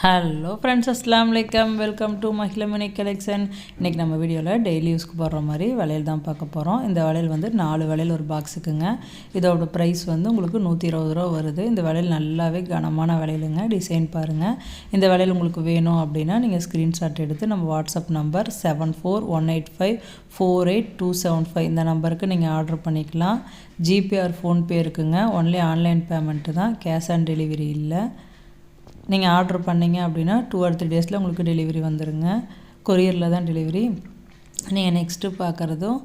Hello friends, அஸ்ஸலாமு அலைக்கும். Welcome to Mahila mini collection. இன்றைக்கி நம்ம வீடியோவில் டெய்லி யூஸ்க்கு போடுற மாதிரி வளையல் தான் பார்க்க போகிறோம். இந்த வளையல் வந்து 4 வளையல் ஒரு பாக்ஸுக்குங்க. இதோட ப்ரைஸ் வந்து உங்களுக்கு 120 ரூபா வருது. இந்த வளையல் நல்லாவே கனமான வளையலுங்க. டிசைன் பாருங்கள். இந்த வளையல் உங்களுக்கு வேணும் அப்படின்னா நீங்கள் ஸ்க்ரீன்ஷாட் எடுத்து நம்ம வாட்ஸ்அப் நம்பர் 7418548275 இந்த நம்பருக்கு நீங்கள் ஆர்டர் பண்ணிக்கலாம். ஜிபே ஆர் ஃபோன்பே இருக்குங்க. ஒன்லி ஆன்லைன் பேமெண்ட்டு தான், கேஷ் ஆன் டெலிவரி இல்லை. நீங்கள் ஆர்டர் பண்ணிங்க அப்படின்னா 2 or 3 டேஸில் உங்களுக்கு டெலிவரி வந்துடுங்க. கொரியரில் தான் டெலிவரி. நீங்கள் நெக்ஸ்ட்டு பார்க்குறதும்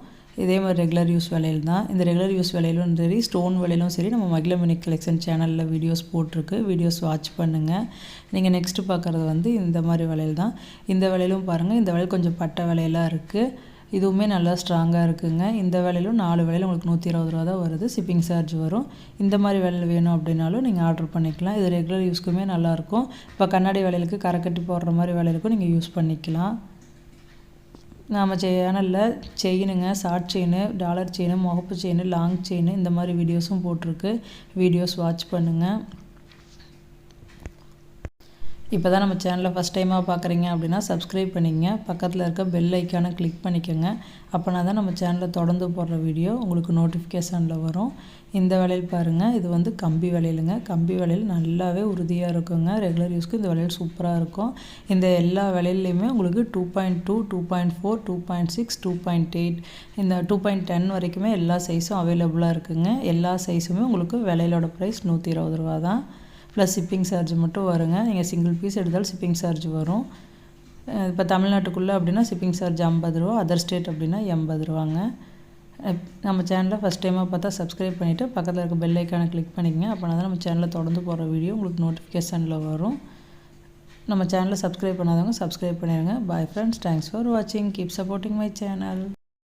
இதே மாதிரி ரெகுலர் யூஸ் வளையல் தான். இந்த ரெகுலர் யூஸ் வளையலும் சரி, ஸ்டோன் வளையலும் சரி, நம்ம மகிழா மினி கலெக்ஷன் சேனலில் வீடியோஸ் போட்டிருக்கு. வீடியோஸ் வாட்ச் பண்ணுங்கள். நீங்கள் நெக்ஸ்ட்டு பார்க்குறது வந்து இந்த மாதிரி வளையல் தான். இந்த வளையலும் பாருங்கள். இந்த வளையல் கொஞ்சம் பட்டை வளையலாக இருக்குது. இதுவுமே நல்லா ஸ்ட்ராங்காக இருக்குங்க. இந்த வளையலும் 4 வளையல் உங்களுக்கு 120 ரூபா தான் வருது. ஷிப்பிங் சார்ஜ் வரும். இந்த மாதிரி வளையல் வேணும் அப்படின்னாலும் நீங்கள் ஆர்டர் பண்ணிக்கலாம். இது ரெகுலர் யூஸ்க்குமே நல்லாயிருக்கும். இப்போ கண்ணாடி வளையலுக்கு கரைக்கட்டி போடுற மாதிரி வளையலுக்கும் நீங்கள் யூஸ் பண்ணிக்கலாம். நம்ம சேனலில் செயினுங்க, ஷார்ட் செயின், டாலர் செயின், முகப்பு செயின், லாங் செயின் இந்த மாதிரி வீடியோஸும் போட்டிருக்கு. வீடியோஸ் வாட்ச் பண்ணுங்கள். இப்போ தான் நம்ம சேனலை ஃபஸ்ட் டைமாக பார்க்குறீங்க அப்படின்னா சப்ஸ்கிரைப் பண்ணிக்கங்க. பக்கத்தில் இருக்க பெல் ஐக்கானை கிளிக் பண்ணிக்கோங்க. அப்போனா தான் நம்ம சேனலில் தொடர்ந்து போடுற வீடியோ உங்களுக்கு நோட்டிஃபிகேஷனில் வரும். இந்த வளையல் பாருங்கள். இது வந்து கம்பி வளையலுங்க. கம்பி வளையல் நல்லாவே உறுதியாக இருக்குங்க. ரெகுலர் யூஸ்க்கு இந்த வளையல் சூப்பராக இருக்கும். இந்த எல்லா வளையல்லையுமே உங்களுக்கு 2.2, 2.4, 2.6, 2.8 இந்த 2.10 வரைக்குமே எல்லா சைஸும் அவைலபிளாக இருக்குங்க. எல்லா சைஸுமே உங்களுக்கு விலையிலோட ப்ரைஸ் 120 ரூபா தான். ப்ளஸ் ஷிப்பிங் சார்ஜ் மட்டும் வருங்க. நீங்கள் சிங்கிள் பீஸ் எடுத்தாலும் ஷிப்பிங் சார்ஜ் வரும். இப்போ தமிழ்நாட்டுக்குள்ளே அப்படின்னா ஷிப்பிங் சார்ஜ் 50 ரூபா, அதர் ஸ்டேட் அப்படின்னா 80 ரூபாங்க. நம்ம சேனலை ஃபஸ்ட் டைமாக பார்த்தா சப்ஸ்கிரைப் பண்ணிவிட்டு பக்கத்தில் இருக்க பெல் ஐக்கானை கிளிக் பண்ணிக்கங்க. அப்போனா தான் நம்ம சேனலில் தொடர்ந்து போகிற வீடியோ உங்களுக்கு நோட்டிஃபிகேஷனில் வரும். நம்ம சேனலை சப்ஸ்கிரைப் பண்ணாதவங்க சப்ஸ்கிரைப் பண்ணிடுங்க. பாய் ஃப்ரெண்ட்ஸ், தேங்க்ஸ் ஃபார் வாட்சிங். Keep supporting my channel.